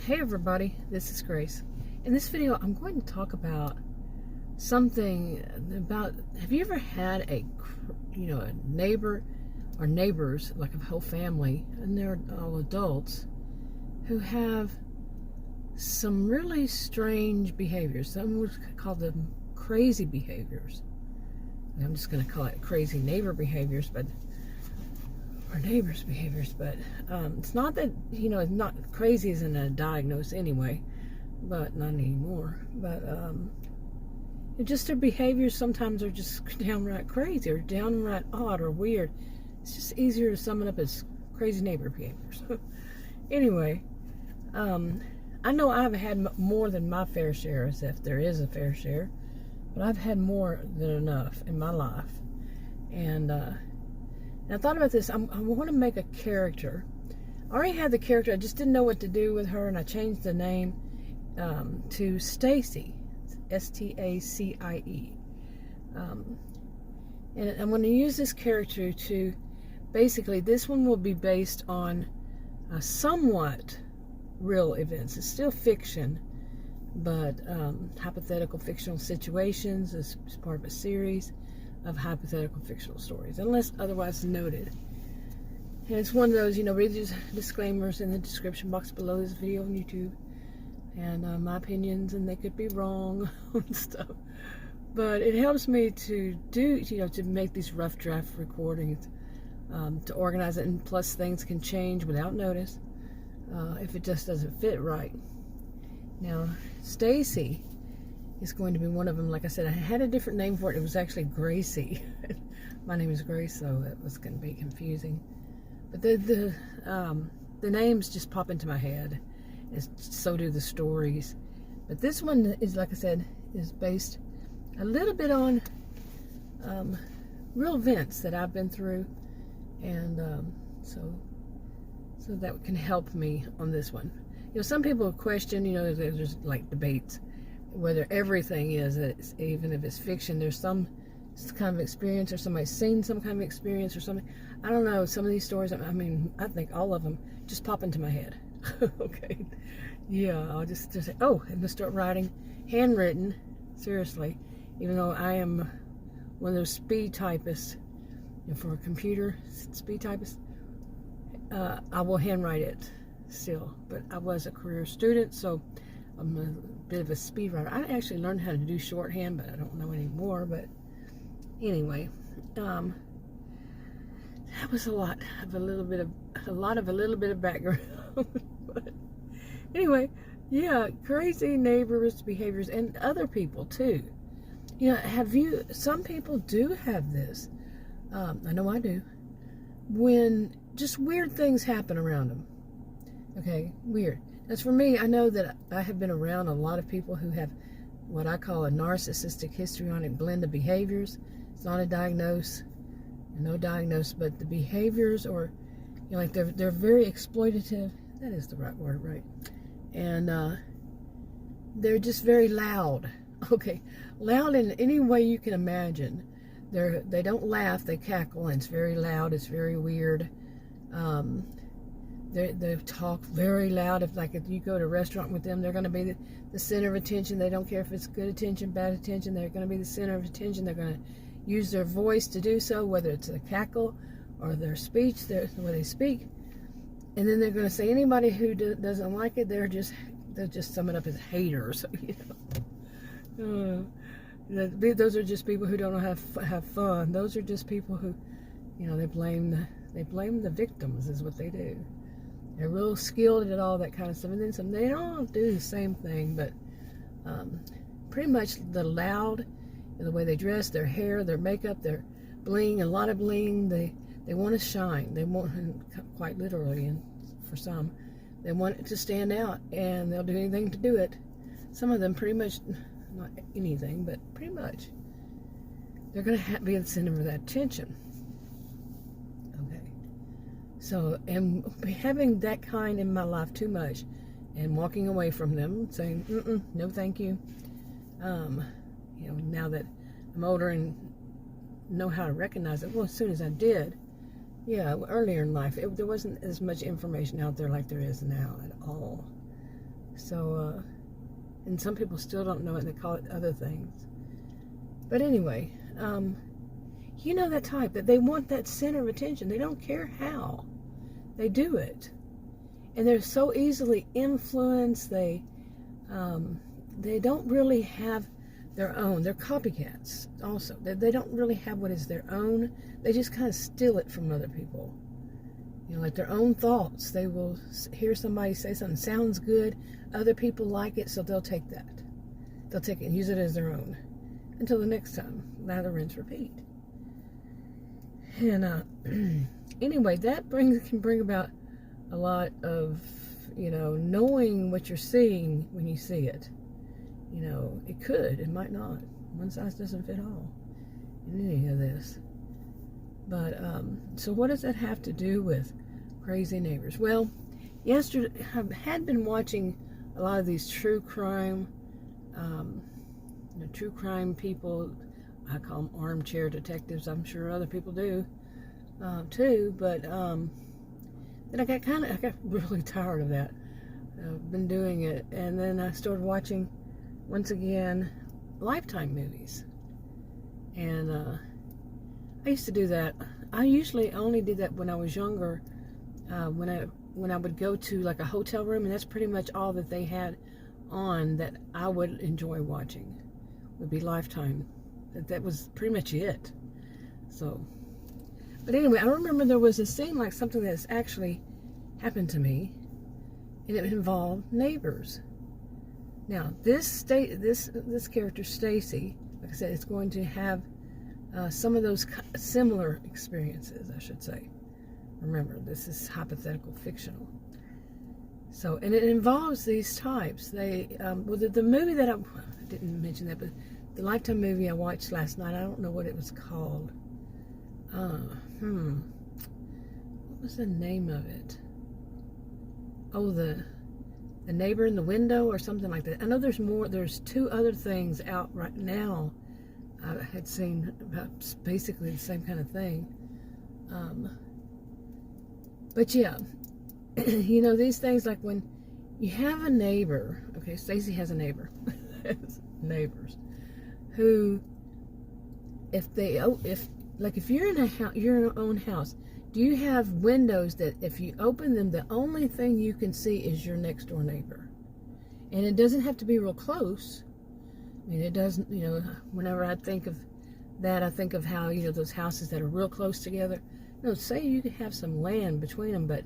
Hey everybody, this is Grace. In this video, I'm going to talk about something about, have you ever had a neighbor or neighbors, like a whole family, and they're all adults, who have some really strange behaviors. Some would call them crazy behaviors. I'm just going to call it crazy neighbor behaviors, but our neighbors' behaviors, but it's not that, it's not crazy isn't a diagnosis anyway, but not anymore. But just their behaviors sometimes are just downright crazy or downright odd or weird. It's just easier to sum it up as crazy neighbor behaviors. Anyway, I know I've had more than my fair share, as if there is a fair share, but I've had more than enough in my life. And I thought about this. I want to make a character. I already had the character. I just didn't know what to do with her, and I changed the name to Stacie, S-T-A-C-I-E. And I'm going to use this character to, basically, this one will be based on somewhat real events. It's still fiction, but hypothetical fictional situations is part of a series of hypothetical fictional stories, unless otherwise noted. And it's one of those, read these disclaimers in the description box below this video on YouTube, and my opinions, and they could be wrong and stuff, but it helps me to do, to make these rough draft recordings, to organize it, and plus things can change without notice if it just doesn't fit right. Now, Stacie is going to be one of them. Like I said, I had a different name for it. It was actually Gracie. My name is Grace, so it was going to be confusing. But the names just pop into my head, and so do the stories. But this one is, like I said, is based a little bit on real events that I've been through, and so that can help me on this one. Some people question, there's like debates whether everything is, even if it's fiction, there's some kind of experience, or somebody's seen some kind of experience or something. I don't know. Some of these stories, I think all of them just pop into my head. Okay. Yeah, I'll just say, oh, I'm going to start writing handwritten, seriously, even though I am one of those speed typists, for a computer, speed typist, I will handwrite it still. But I was a career student, so I'm a bit of a speed writer. I actually learned how to do shorthand, but I don't know anymore. But anyway, that was a lot of a little bit of background. But anyway, yeah, crazy neighbors' behaviors, and other people too. Some people do have this. I know I do. When just weird things happen around them. Okay, weird. As for me, I know that I have been around a lot of people who have what I call a narcissistic histrionic blend of behaviors. It's not a diagnosis, no diagnosis, but the behaviors, or like they're very exploitative. That is the right word, right? And they're just very loud. Okay, loud in any way you can imagine. They don't laugh, they cackle, and it's very loud. It's very weird. They talk very loud. If you go to a restaurant with them, they're going to be the center of attention. They don't care if it's good attention, bad attention. They're going to be the center of attention. They're going to use their voice to do so, whether it's a cackle or their speech, the way they speak. And then they're going to say anybody who doesn't like it, they'll just sum it up as haters. Those are just people who don't know how to have fun. Those are just people who, they blame the victims is what they do. They're real skilled at all that kind of stuff. And then some, they don't do the same thing, but pretty much the loud, the way they dress, their hair, their makeup, their bling, a lot of bling. They want to shine. They want, quite literally, and for some, they want it to stand out, and they'll do anything to do it. Some of them pretty much, not anything, but pretty much, they're going to be at the center of that attention. So, and having that kind in my life too much, and walking away from them, saying, no thank you. Now that I'm older and know how to recognize it, well, as soon as I did, earlier in life, there wasn't as much information out there like there is now at all. So, and some people still don't know it, and they call it other things. But anyway, you know that type, that they want that center of attention. They don't care how. They do it. And they're so easily influenced. They don't really have their own. They're copycats also. They don't really have what is their own. They just kind of steal it from other people. You know, like their own thoughts. They will hear somebody say something, sounds good. Other people like it, so they'll take that. They'll take it and use it as their own. Until the next time. Lather, rinse, repeat. And anyway, that can bring about a lot of, you know, knowing what you're seeing when you see it. You know, it could, it might not. One size doesn't fit all in any of this. But, so what does that have to do with crazy neighbors? Well, yesterday, I had been watching a lot of these true crime, true crime people. I call them armchair detectives. I'm sure other people do, too. But, then I got really tired of that. I've been doing it. And then I started watching, once again, Lifetime movies. And, I used to do that. I usually only did that when I was younger, when I would go to like a hotel room, and that's pretty much all that they had on that I would enjoy watching, would be Lifetime. That was pretty much it. So, but anyway, I remember there was a scene, like something that's actually happened to me, and it involved neighbors. Now, this character, Stacie, like I said, is going to have some of those similar experiences, I should say. Remember, this is hypothetical-fictional. So, and it involves these types. They, well, the movie that I didn't mention that, but the Lifetime movie I watched last night, I don't know what it was called. What was the name of it? Oh, the Neighbor in the Window or something like that. I know there's more. There's two other things out right now I had seen about basically the same kind of thing. But yeah, you know, these things, like when you have a neighbor, okay, Stacie has a neighbor, neighbors, who, if you're in a house, you're in your own house, do you have windows that if you open them, the only thing you can see is your next door neighbor? And it doesn't have to be real close. I mean, it doesn't, you know, whenever I think of that, I think of how, you know, those houses that are real close together. No, say you could have some land between them, but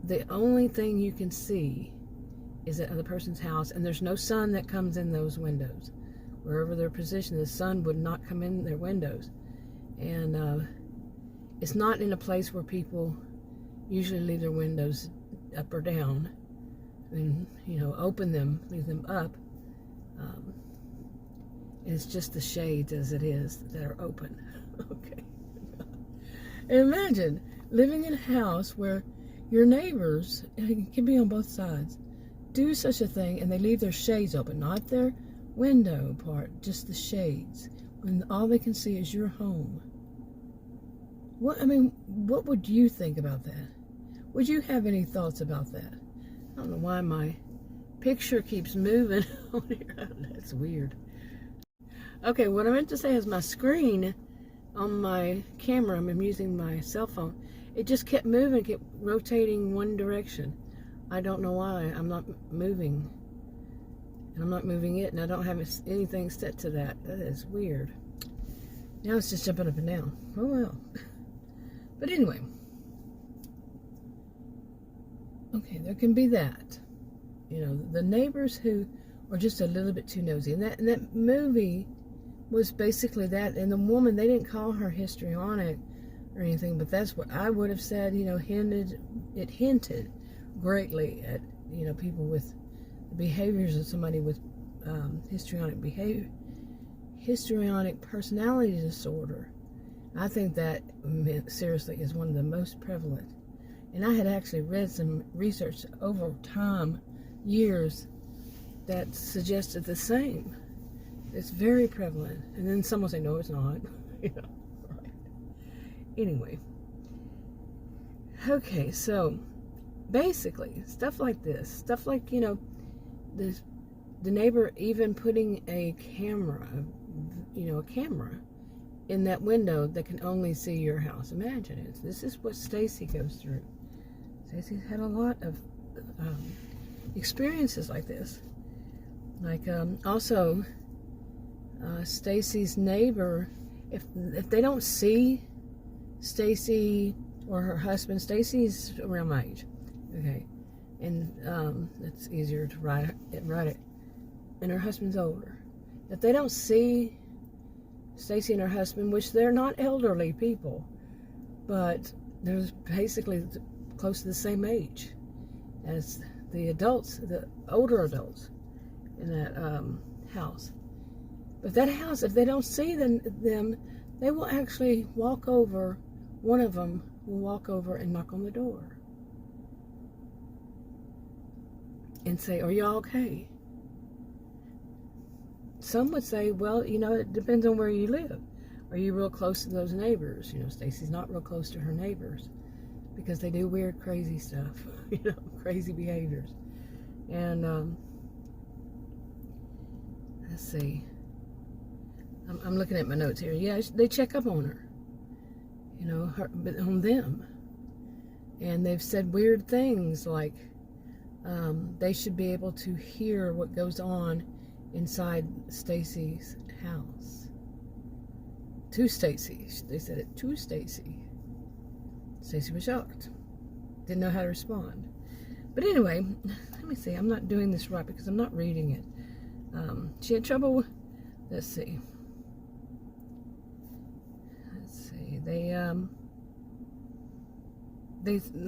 the only thing you can see is the other person's house, and there's no sun that comes in those windows. Wherever they're positioned, the sun would not come in their windows. And it's not in a place where people usually leave their windows up or down. I mean, you know, open them, leave them up. And it's just the shades as it is that are open. Okay. And imagine living in a house where your neighbors, it can be on both sides, do such a thing, and they leave their shades open, not their window part, just the shades, when all they can see is your home. What would you think about that? Would you have any thoughts about that? I don't know why my picture keeps moving on here. That's weird. Okay, what I meant to say is my screen on my camera, I'm using my cell phone, it just kept moving, kept rotating one direction. I don't know why. I'm not moving. And I'm not moving it, and I don't have anything set to that. That is weird. Now it's just jumping up and down. Oh well. But anyway. Okay, there can be that. You know, the neighbors who are just a little bit too nosy. And that movie was basically that. And the woman, they didn't call her histrionic or anything, but that's what I would have said, you know, it hinted greatly at, you know, people with the behaviors of somebody with histrionic personality disorder. I think that, seriously, is one of the most prevalent. And I had actually read some research over time, years, that suggested the same. It's very prevalent. And then someone say, no, it's not. You know, right. Anyway. Okay, so basically, stuff like this. Stuff like, you know, the neighbor even putting a camera, you know, a camera in that window that can only see your house. Imagine it. This is what Stacie goes through. Stacie's had a lot of experiences like this. Like, also, Stacie's neighbor, if they don't see Stacie or her husband, Stacie's around my age, okay, and it's easier to write it, and her husband's older. If they don't see Stacie and her husband, which they're not elderly people, but they're basically close to the same age as the adults, the older adults in that house. But that house, if they don't see them, they will actually walk over. One of them will walk over and knock on the door and say, "Are y'all okay?" Some would say, well, you know, it depends on where you live. Are you real close to those neighbors? You know, Stacie's not real close to her neighbors because they do weird, crazy stuff, you know, crazy behaviors. And let's see. I'm looking at my notes here. Yeah, they check up on her, you know, on them. And they've said weird things like they should be able to hear what goes on inside Stacie's house. To Stacie. They said it to Stacie. Stacie was shocked. Didn't know how to respond. But anyway, let me see. I'm not doing this right because I'm not reading it. She had trouble. Let's see. They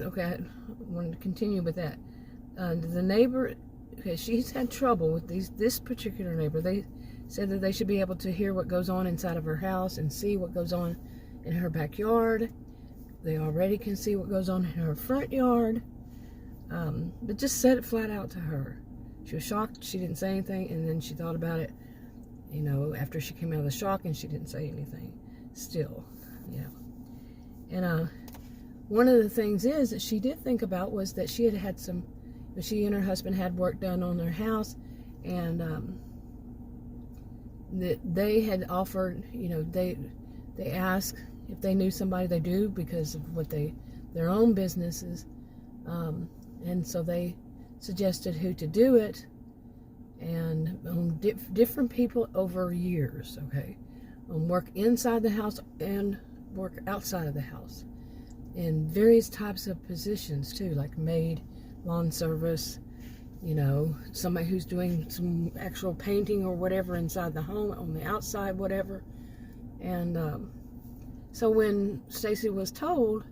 okay, I wanted to continue with that. The neighbor, okay, she's had trouble with this particular neighbor. They said that they should be able to hear what goes on inside of her house and see what goes on in her backyard. They already can see what goes on in her front yard. But just said it flat out to her. She was shocked. She didn't say anything, and then she thought about it, you know, after she came out of the shock, and she didn't say anything. Still, yeah. And one of the things is that she did think about was that she had some, she and her husband had work done on their house, and that they had offered, you know, they asked if they knew somebody. They do, because of what their own businesses, and so they suggested who to do it, and different people over years, okay, work inside the house and work outside of the house in various types of positions too, like maid, lawn service, you know, somebody who's doing some actual painting or whatever inside the home, on the outside, whatever. And so when Stacie was told,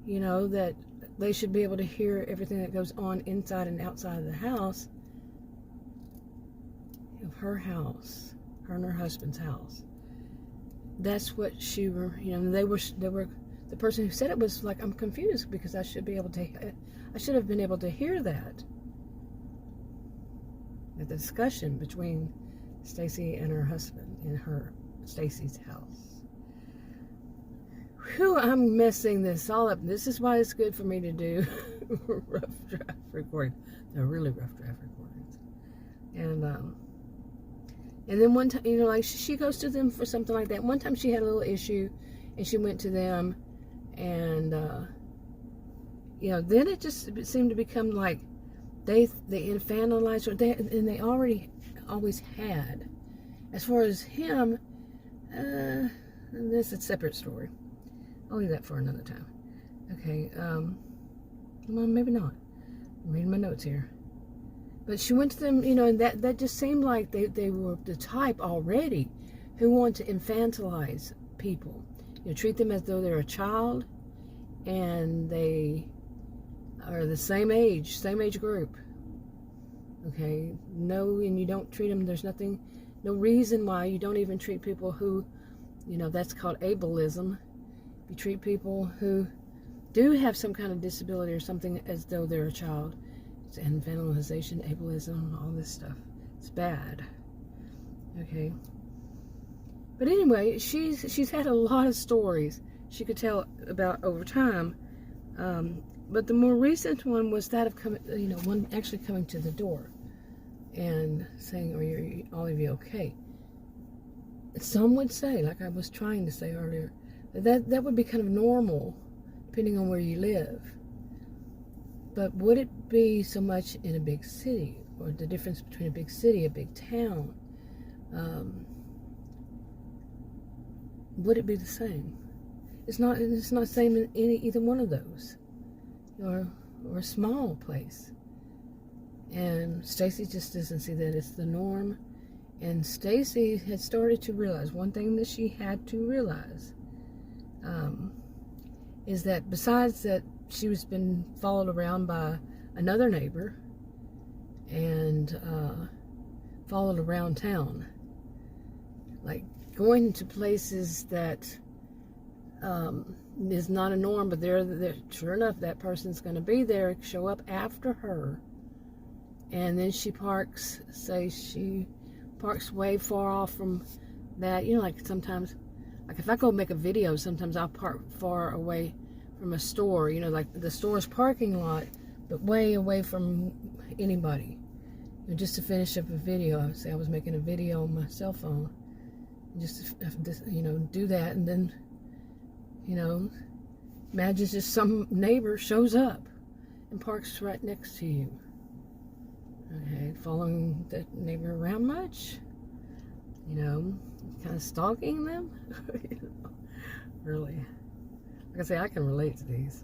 you know, that they should be able to hear everything that goes on inside and outside of the house, of her house, her and her husband's house, that's what she were, you know, they were, the person who said it was like, I'm confused because I should have been able to hear that. The discussion between Stacie and her husband in Stacie's house. Whew, I'm messing this all up. This is why it's good for me to do rough draft recordings. They're really rough draft recordings. And then one time, you know, like she goes to them for something like that. One time she had a little issue, and she went to them, and you know, then it seemed to become like they infantilized her, and they always had. As far as him, this is a separate story. I'll leave that for another time. Okay, well, maybe not. I'm reading my notes here. But she went to them, you know, and that just seemed like they were the type already who want to infantilize people. You know, treat them as though they're a child, and they are the same age group. Okay, no, and you don't treat them, there's no reason why you don't even treat people who, you know, that's called ableism. You treat people who do have some kind of disability or something as though they're a child. It's infantilization, ableism, all this stuff. It's bad. Okay. But anyway, she's had a lot of stories she could tell about over time. But the more recent one was that of coming, one actually coming to the door and saying, "Are all of you okay?" Some would say, like I was trying to say earlier, that would be kind of normal, depending on where you live. But would it be so much in a big city, or the difference between a big city, a big town? Would it be the same? It's not the same in either one of those, or a small place. And Stacie just doesn't see that it's the norm. And Stacie had started to realize one thing that she had to realize is that besides that she was been followed around by another neighbor and followed around town, like going to places that is not a norm, but they're sure enough that person's going to be there, show up after her, and then she parks way far off from that. Like sometimes, like if I go make a video, sometimes I'll park far away from a store, like the store's parking lot, but way away from anybody, just to finish up a video. I would say I was making a video on my cell phone, just do that, and then imagine just some neighbor shows up and parks right next to you. Okay, following that neighbor around much? Kind of stalking them? Really. Like I say, I can relate to these.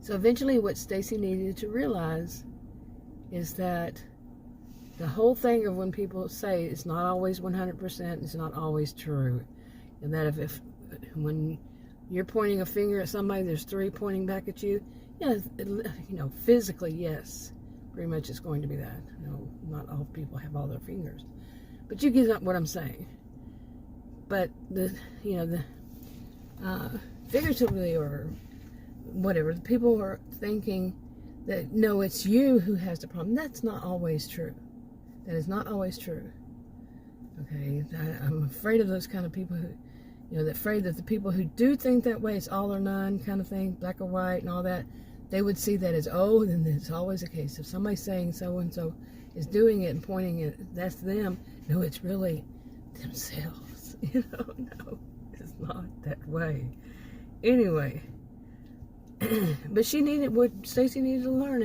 So eventually what Stacie needed to realize is that the whole thing of when people say it's not always 100%, it's not always true. And that if when you're pointing a finger at somebody, there's three pointing back at you, physically, yes, pretty much it's going to be that. Not all people have all their fingers, but you get what I'm saying. But figuratively or whatever, people are thinking that no, it's you who has the problem. That's not always true. That is not always true. Okay, I'm afraid of those kind of people who, afraid that the people who do think that way, it's all or none kind of thing, black or white and all that, they would see that as, then it's always the case. If somebody's saying so-and-so is doing it and pointing it, that's them. No, it's really themselves. No, it's not that way. Anyway, but what Stacie needed to learn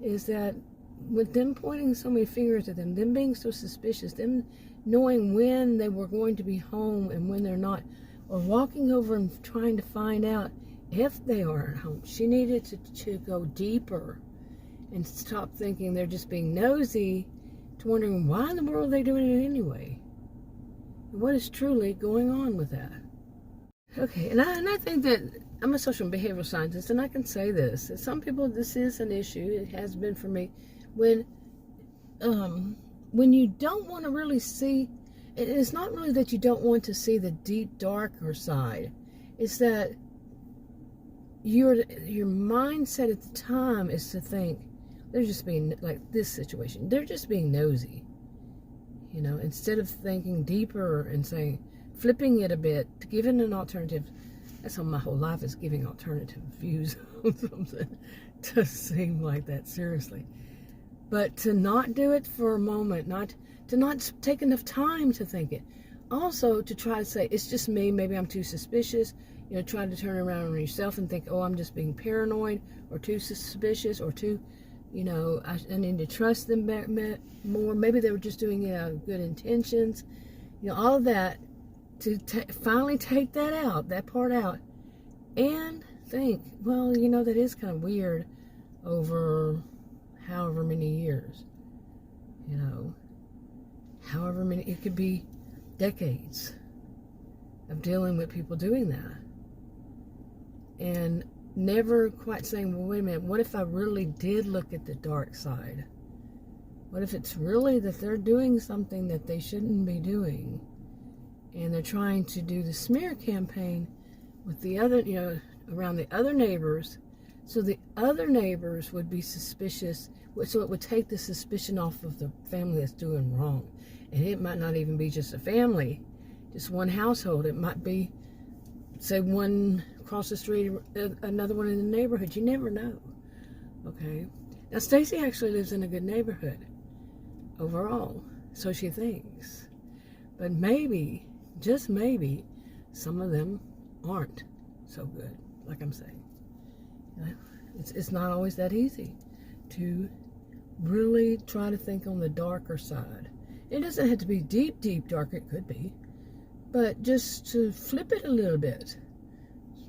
is that with them pointing so many fingers at them being so suspicious, them knowing when they were going to be home and when they're not, or walking over and trying to find out if they are at home, she needed to go deeper and stop thinking they're just being nosy, to wondering why in the world are they doing it anyway? And what is truly going on with that? Okay, and I think that I'm a social and behavioral scientist, and I can say this, that some people, this is an issue. It has been for me. When you don't want to really see, it's not really that you don't want to see the deep, darker side. It's that your mindset at the time is to think they're just being, like this situation, they're just being nosy. Instead of thinking deeper and saying, flipping it a bit, to giving an alternative. That's how my whole life is, giving alternative views on something. It does seem like that, seriously. But to not do it for a moment, to not take enough time to think it. Also, to try to say, it's just me, maybe I'm too suspicious. Try to turn around on yourself and think, I'm just being paranoid, or too suspicious, or too, I need to trust them back more. Maybe they were just doing it out of good intentions. All of that, to finally take that part out, and think, that is kind of weird over however many years, however many, it could be decades of dealing with people doing that, and never quite saying, well, wait a minute, what if I really did look at the dark side? What if it's really that they're doing something that they shouldn't be doing, and they're trying to do the smear campaign with the other, around the other neighbors, so the other neighbors would be suspicious, so it would take the suspicion off of the family that's doing wrong. And it might not even be just a family, just one household. It might be, say, one across the street, another one in the neighborhood. You never know. Okay. Now, Stacie actually lives in a good neighborhood overall, so she thinks. But maybe, just maybe, some of them aren't so good, like I'm saying. It's not always that easy to really try to think on the darker side. It doesn't have to be deep, deep dark. It could be. But just to flip it a little bit,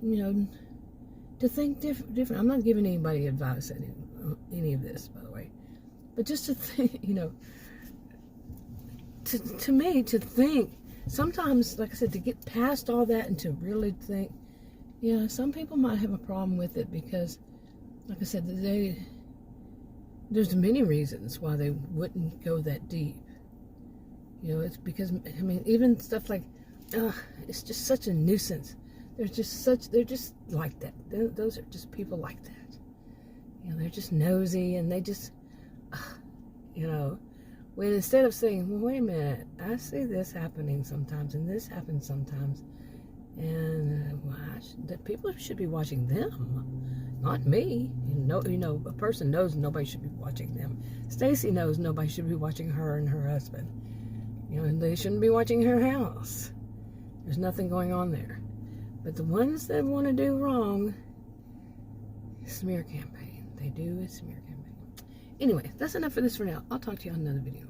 to think different. I'm not giving anybody advice on any of this, by the way. But just to think, to me, to think, sometimes, like I said, to get past all that and to really think, some people might have a problem with it because, like I said, there's many reasons why they wouldn't go that deep. It's because, even stuff like, it's just such a nuisance. They're just like that. Those are just people like that. They're just nosy, and they just, when instead of saying, well, wait a minute, I see this happening sometimes, and this happens sometimes, and that people should be watching them, not me. A person knows nobody should be watching them. Stacie knows nobody should be watching her and her husband. And they shouldn't be watching her house. There's nothing going on there. But the ones that want to do wrong, smear campaign. They do a smear campaign. Anyway, that's enough for this for now. I'll talk to you on another video.